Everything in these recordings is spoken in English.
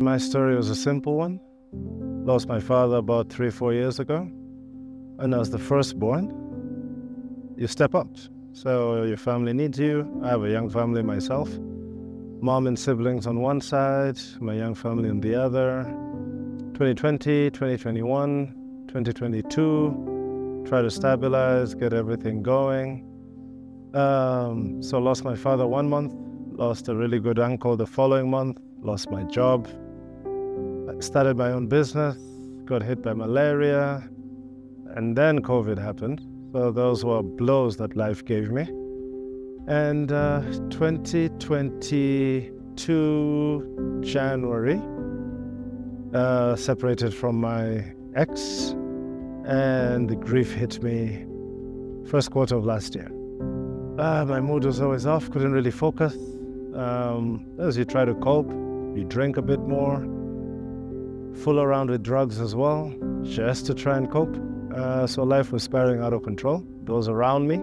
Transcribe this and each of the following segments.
my story was a simple one. Lost my father about 3-4 years ago. And as the firstborn, you step up. So your family needs you. I have a young family myself. Mom and siblings on one side, my young family on the other. 2020, 2021, 2022, try to stabilize, get everything going. So lost my father 1 month, lost a really good uncle the following month, lost my job. I started my own business, got hit by malaria, and then COVID happened. So those were blows that life gave me. And 2022 January, separated from my ex, and the grief hit me first quarter of last year. My mood was always off, couldn't really focus. As you try to cope, you drink a bit more, fool around with drugs as well, just to try and cope. So life was spiraling out of control. Those around me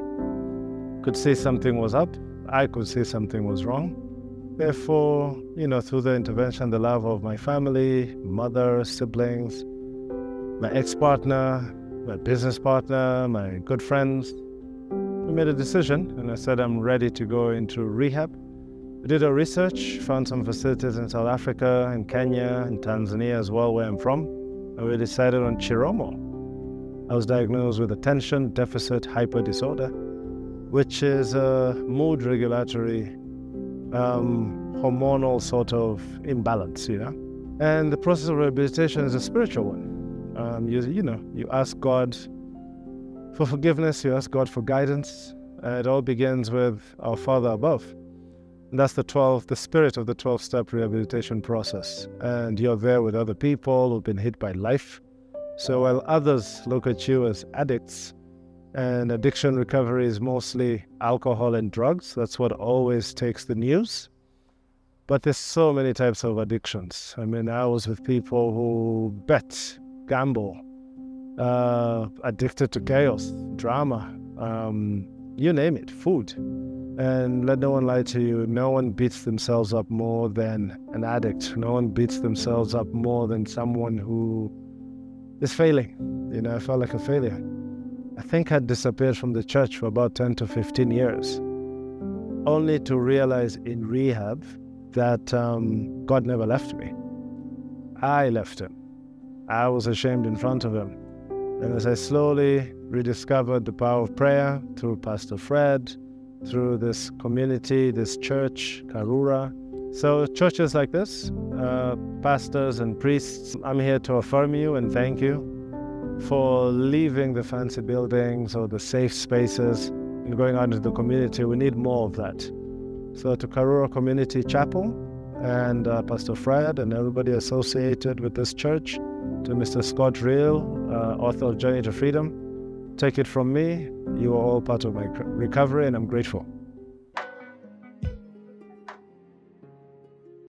could see something was up. I could see something was wrong. Therefore, through the intervention, the love of my family, mother, siblings, my ex-partner, my business partner, my good friends, we made a decision, and I said I'm ready to go into rehab. We did our research, found some facilities in South Africa, in Kenya, in Tanzania as well, where I'm from, and we decided on Chiromo. I was diagnosed with attention deficit hyper disorder, which is a mood regulatory, hormonal sort of imbalance, And the process of rehabilitation is a spiritual one. You ask God for forgiveness, you ask God for guidance. It all begins with our Father above. And that's the spirit of the 12-step rehabilitation process. And you're there with other people who've been hit by life. So while others look at you as addicts, and addiction recovery is mostly alcohol and drugs, that's what always takes the news. But there's so many types of addictions. I mean, I was with people who bet, gamble, addicted to chaos, drama, you name it, food. And let no one lie to you, no one beats themselves up more than an addict. No one beats themselves up more than someone who is failing. I felt like a failure. I think I'd disappeared from the church for about 10 to 15 years, only to realize in rehab that God never left me. I left him. I was ashamed in front of him. And as I slowly rediscovered the power of prayer through Pastor Fred, through this community, this church, Karura. So churches like this, pastors and priests, I'm here to affirm you and thank you for leaving the fancy buildings or the safe spaces and going out into the community. We need more of that. So to Karura Community Chapel and Pastor Fred and everybody associated with this church, to Mr. Scott Reel, author of Journey to Freedom, take it from me, you are all part of my recovery and I'm grateful.